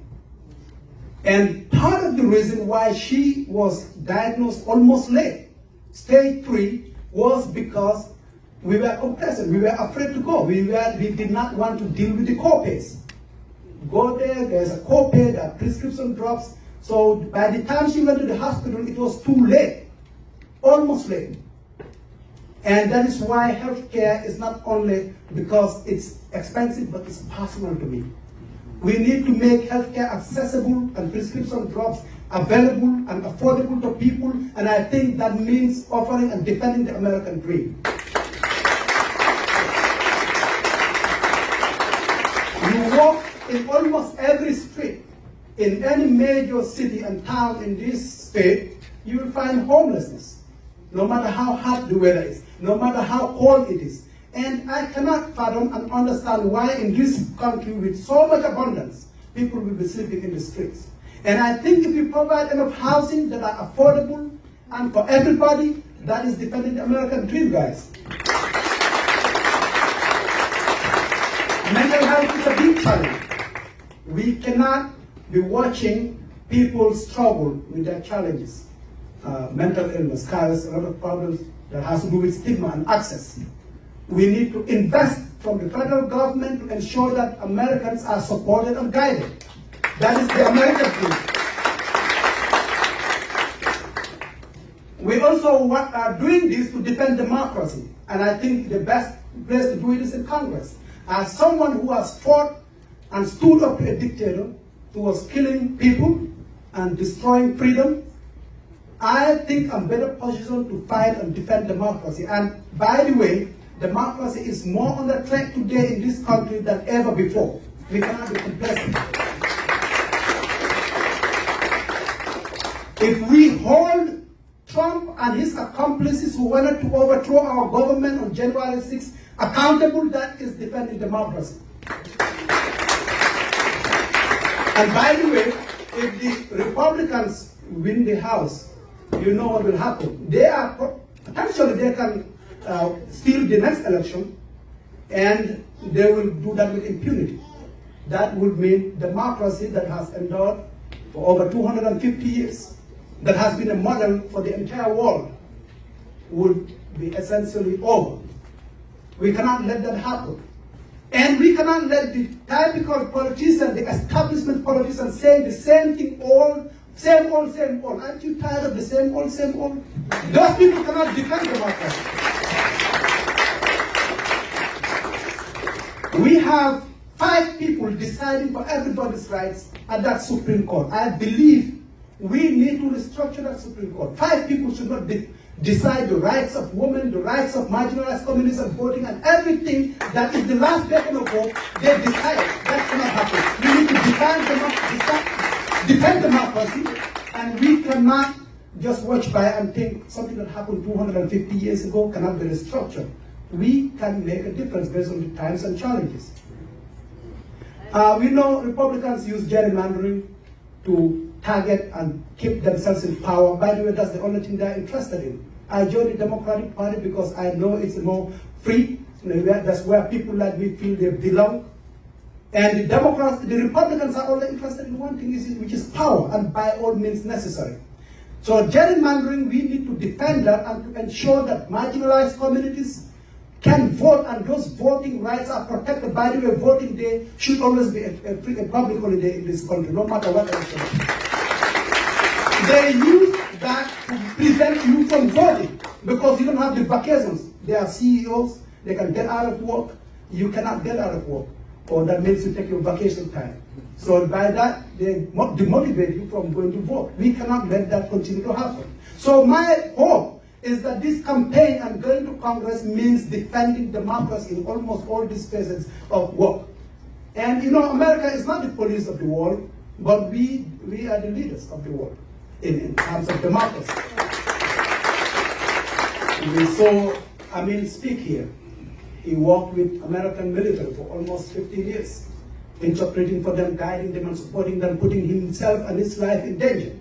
And part of the reason why she was diagnosed almost late, stage 3, was because we were complacent. We were afraid to go. We did not want to deal with the co-pays. Go there, there's a co-pay, there are prescription drugs. So by the time she went to the hospital, it was too late, almost late. And that is why healthcare is not only because it's expensive, but it's personal to me. We need to make healthcare accessible and prescription drugs available and affordable to people, and I think that means offering and defending the American dream. You walk in almost every street, in any major city and town in this state, you will find homelessness, no matter how hot the weather is, no matter how cold it is. And I cannot fathom and understand why in this country with so much abundance, people will be sleeping in the streets. And I think if we provide enough housing that are affordable and for everybody, that is defending the American dream, guys. Mental health is a big challenge. We cannot be watching people struggle with their challenges. Mental illness carries a lot of problems that has to do with stigma and access. We need to invest from the federal government to ensure that Americans are supported and guided. That is the American dream. We also are doing this to defend democracy, and I think the best place to do it is in Congress. As someone who has fought and stood up to a dictator who was killing people and destroying freedom, I think I'm better positioned to fight and defend democracy. And by the way, democracy is more on the track today in this country than ever before. We cannot be complacent. If we hold Trump and his accomplices who wanted to overthrow our government on January 6th accountable, that is defending democracy. And by the way, if the Republicans win the House, you know what will happen. They are potentially they can steal the next election, and they will do that with impunity. That would mean democracy that has endured for over 250 years, that has been a model for the entire world, would be essentially over. We cannot let that happen. And we cannot let the typical politicians, the establishment politicians, saying the same thing same old, same old. Aren't you tired of the same old, same old? Those people cannot defend democracy. We have 5 people deciding for everybody's rights at that Supreme Court. I believe we need to restructure that Supreme Court. 5 people should not decide the rights of women, the rights of marginalized communities and voting and everything that is the last beacon of hope. They decide. That cannot happen. We need to defend democracy, and we cannot just watch by and think something that happened 250 years ago cannot be restructured. We can make a difference based on the times and challenges. We know Republicans use gerrymandering to target and keep themselves in power. By the way, that's the only thing they're interested in. I joined the Democratic Party because I know it's more free. That's where people like me feel they belong. And the Democrats, the Republicans are only interested in one thing, which is power, and by all means necessary. So gerrymandering, we need to defend that and to ensure that marginalized communities can vote, and those voting rights are protected. By the way, voting day should always be a public holiday in this country, no matter what else. They use that to prevent you from voting because you don't have the vacations. They are CEOs, they can get out of work, you cannot get out of work, or that means you take your vacation time. So by that, they demotivate you from going to vote. We cannot let that continue to happen. So my hope is that this campaign and going to Congress means defending democracy in almost all these phases of work. And you know, America is not the police of the world, but we are the leaders of the world in terms of democracy. We saw Amin speak here. He worked with American military for almost 15 years, interpreting for them, guiding them and supporting them, putting himself and his life in danger.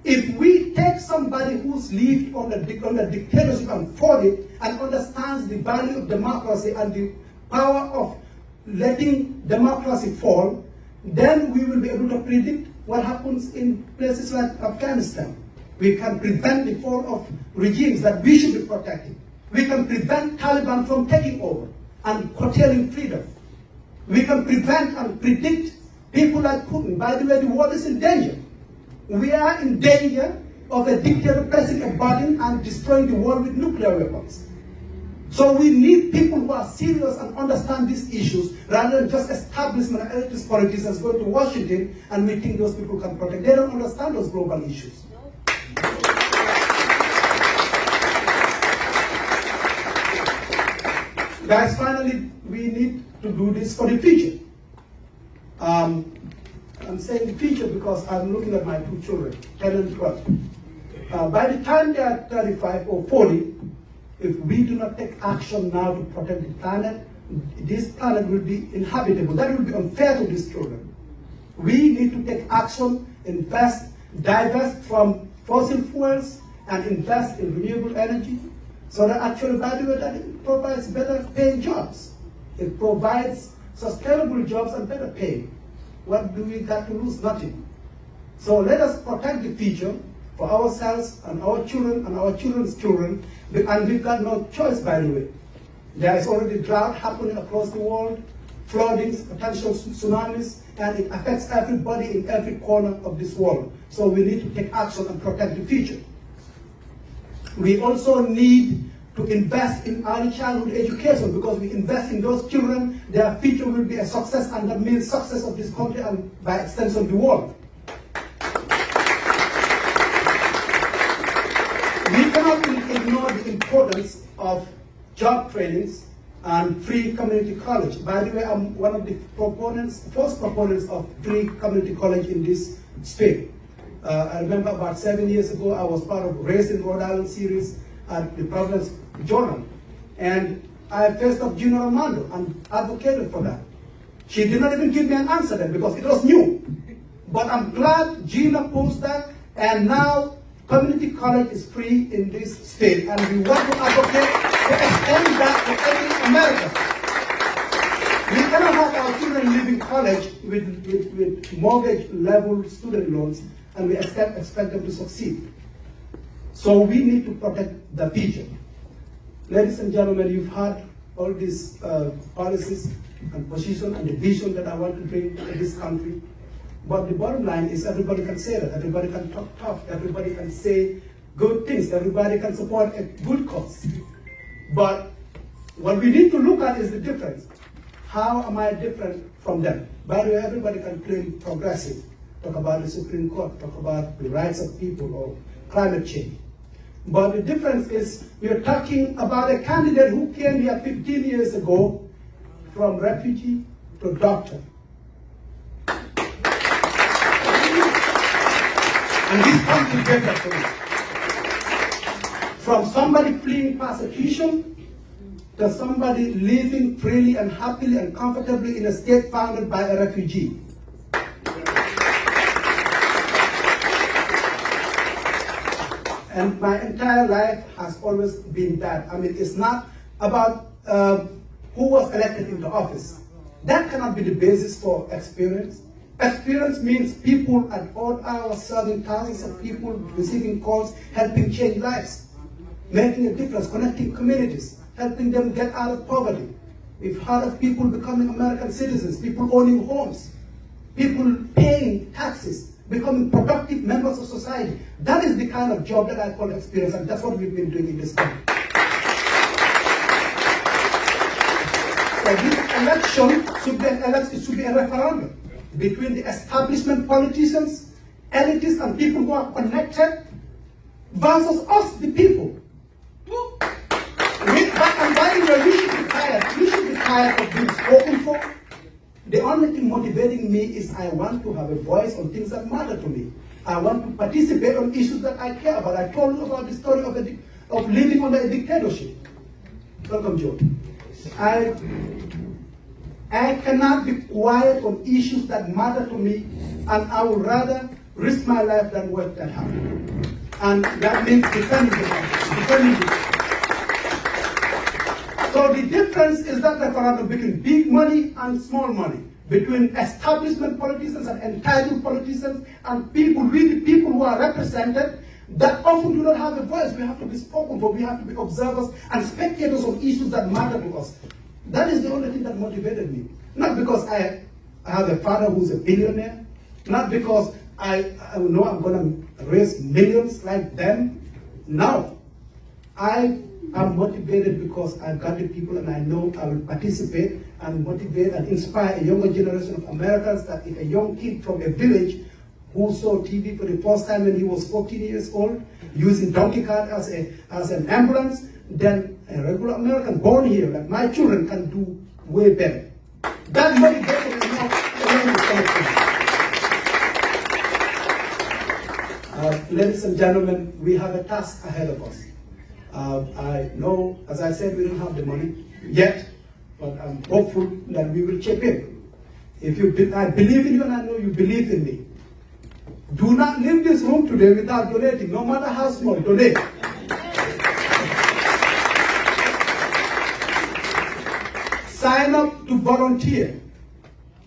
If we take somebody who's lived under dictatorship and fought it and understands the value of democracy and the power of letting democracy fall, then we will be able to predict what happens in places like Afghanistan. We can prevent the fall of regimes that we should be protecting. We can prevent Taliban from taking over and curtailing freedom. We can prevent and predict people like Putin. By the way, the world is in danger. We are in danger of a dictator pressing a button and destroying the world with nuclear weapons. So we need people who are serious and understand these issues rather than just establishment and elitist politicians going to Washington and we think those people can protect. They don't understand those global issues. Guys, finally, we need to do this for the future. I'm saying the future because I'm looking at my two children, 10 and 12. By the time they are 35 or 40, if we do not take action now to protect the planet, this planet will be inhabitable. That will be unfair to these children. We need to take action, invest, divest from fossil fuels, and invest in renewable energy, so that actually, by the way, that it provides better paying jobs. It provides sustainable jobs and better pay. What do we got to lose? Nothing. So let us protect the future for ourselves and our children and our children's children, and we've got no choice, by the way. There is already drought happening across the world, floodings, potential tsunamis, and it affects everybody in every corner of this world. So we need to take action and protect the future. We also need to invest in early childhood education, because we invest in those children, their future will be a success, and that means success of this country and by extension the world. We cannot ignore the importance of job trainings and free community college. By the way, I'm one of the first proponents of free community college in this state. I remember about 7 years ago, I was part of Race in Rhode Island series at the Providence Journal. And I faced up Gina Armando and advocated for that. She did not even give me an answer then because it was new. But I'm glad Gina posed that, and now community college is free in this state, and we want to advocate to extend that to every American. We cannot have our children leaving college with mortgage-level student loans, and we expect them to succeed. So we need to protect the future. Ladies and gentlemen, you've heard all these policies and positions and the vision that I want to bring to this country. But the bottom line is everybody can say that, everybody can talk tough, everybody can say good things, everybody can support a good cause. But what we need to look at is the difference. How am I different from them? By the way, everybody can claim progressive, talk about the Supreme Court, talk about the rights of people or climate change. But the difference is we are talking about a candidate who came here 15 years ago from refugee to doctor. And this country gave that to me. From somebody fleeing persecution to somebody living freely and happily and comfortably in a state founded by a refugee. And my entire life has always been that. I mean, it's not about who was elected into office. That cannot be the basis for experience. Experience means people at odd hours serving thousands of people, receiving calls, helping change lives, making a difference, connecting communities, helping them get out of poverty. We've heard of people becoming American citizens, people owning homes, people paying taxes, becoming productive members of society. That is the kind of job that I call experience, and that's what we've been doing in this country. So this election should be a referendum between the establishment politicians, elitists, and people who are connected versus us, the people. And by the way, we should be tired. We should be tired of being spoken for. The only thing motivating me is I want to have a voice on things that matter to me. I want to participate on issues that I care about. I told you about the story of living under a dictatorship. Welcome, Joe. I cannot be quiet on issues that matter to me, and I would rather risk my life than work that hard. And that means defending the country. So the difference is that referendum between big money and small money, between establishment politicians and entitled politicians and people, really people who are represented, that often do not have a voice. We have to be spoken for, we have to be observers and spectators of issues that matter to us. That is the only thing that motivated me. Not because I have a father who's a billionaire, not because I know I'm going to raise millions like them. No. I am motivated because I've got the people and I know I will participate and motivate and inspire a younger generation of Americans that if a young kid from a village who saw TV for the first time when he was 14 years old, using donkey cart as an ambulance, then a regular American born here, like my children, can do way better. That motivation is not ladies and gentlemen, we have a task ahead of us. I know, as I said, we don't have the money yet, but I'm hopeful that we will chip in. I believe in you and I know you believe in me. Do not leave this room today without donating, no matter how small, donate. Sign up to volunteer.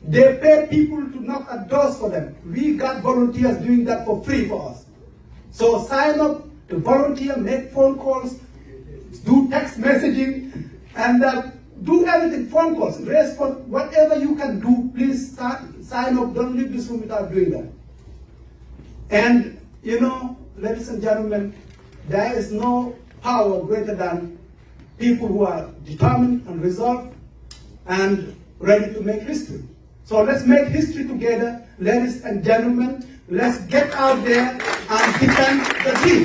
They pay people to knock at doors for them. We got volunteers doing that for free for us. So sign up to volunteer, make phone calls, do text messaging, and do everything, phone calls, raise for whatever you can do. Please sign up, don't leave this room without doing that. And, you know, ladies and gentlemen, there is no power greater than people who are determined and resolved and ready to make history. So let's make history together, ladies and gentlemen. Let's get out there and defend the dream.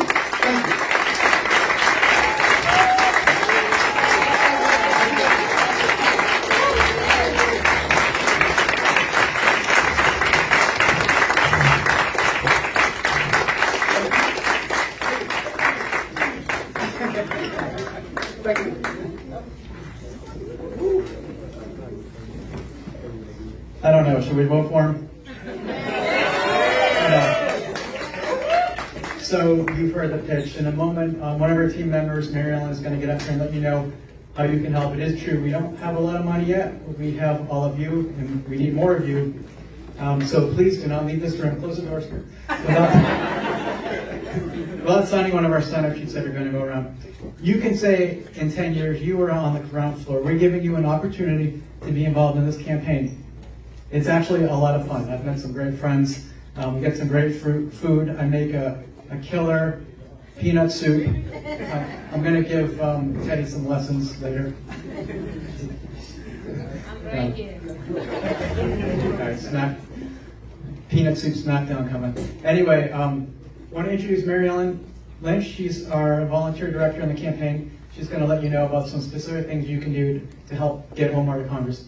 Thank you. I don't know, should we vote for him? So you've heard the pitch. In a moment, one of our team members, Mary Ellen, is going to get up here and let you know how you can help. It is true, we don't have a lot of money yet. We have all of you, and we need more of you. So please do not leave this room. Close the doors here. Without signing one of our sign-up sheets that are going to go around. You can say, in 10 years, you were on the ground floor. We're giving you an opportunity to be involved in this campaign. It's actually a lot of fun. I've met some great friends. We get some great food. I make a killer peanut soup. I'm going to give Teddy some lessons later. Right here. Snack. Peanut soup smackdown coming. Anyway, I want to introduce Mary Ellen Lynch. She's our volunteer director in the campaign. She's going to let you know about some specific things you can do to help get Omar to Congress.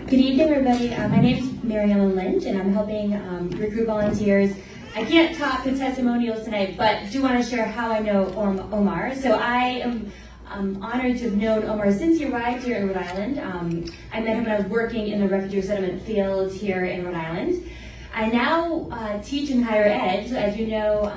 Good evening, everybody. My name is Mary Ellen Lynch, and I'm helping recruit volunteers. I can't talk the testimonials tonight, but do want to share how I know Omar. So I am honored to have known Omar since he arrived here in Rhode Island. I met him when I was working in the refugee resettlement field here in Rhode Island. I now teach in higher ed. So as you know,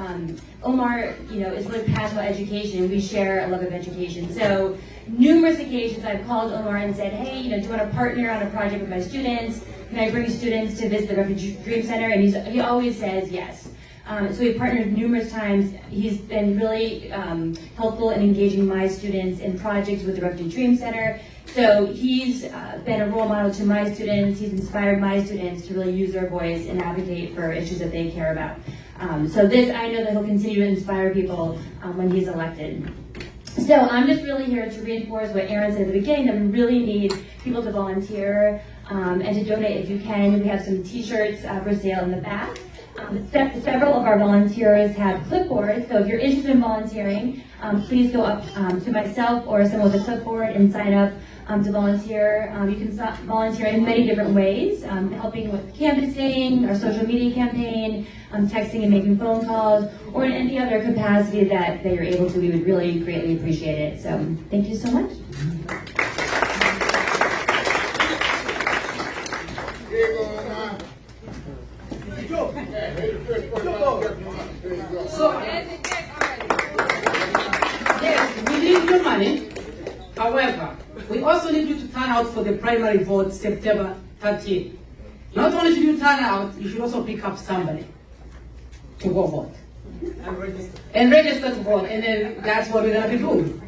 Omar, is really passionate about education. We share a love of education. So numerous occasions I've called Omar and said, hey, do you want to partner on a project with my students? Can I bring students to visit the Refugee Dream Center? And he always says yes. So we've partnered numerous times. He's been really helpful in engaging my students in projects with the Refugee Dream Center. So he's been a role model to my students. He's inspired my students to really use their voice and advocate for issues that they care about. So I know that he'll continue to inspire people when he's elected. So I'm just really here to reinforce what Aaron said at the beginning, that we really need people to volunteer and to donate if you can. We have some t-shirts for sale in the back. Several of our volunteers have clipboards, so if you're interested in volunteering, please go up to myself or someone with a clipboard and sign up to volunteer. You can volunteer in many different ways, helping with canvassing, our social media campaign, texting and making phone calls, or in any other capacity that you're able to. We would really greatly appreciate it. So thank you so much. So, yes, we need your money. However, we also need you to turn out for the primary vote September 13th. Not only should you turn out, you should also pick up somebody to go vote. And register to vote, and then that's what we're going to be doing.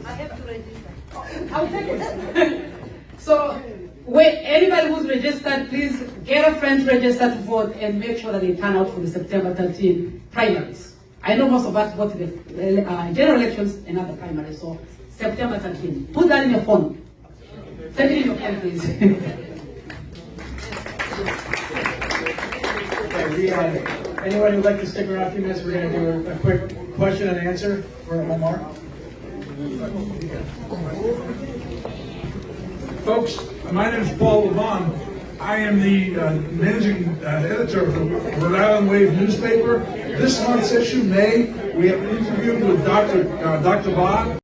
I have to register. I'll take it. So, anybody who's registered, please get a friend registered to vote and make sure that they turn out for the September 13th primaries. I know most of us vote the general elections and other primaries, so September 13th. Put that in your phone. Send it in your phone, please. Okay, anyone who'd like to stick around a few minutes, we're going to do a quick question and answer for Omar. Folks, my name is Paul Levon. I am the managing editor of the Rhode Island Wave newspaper. This month's issue, May, we have an interview with Dr. Bob.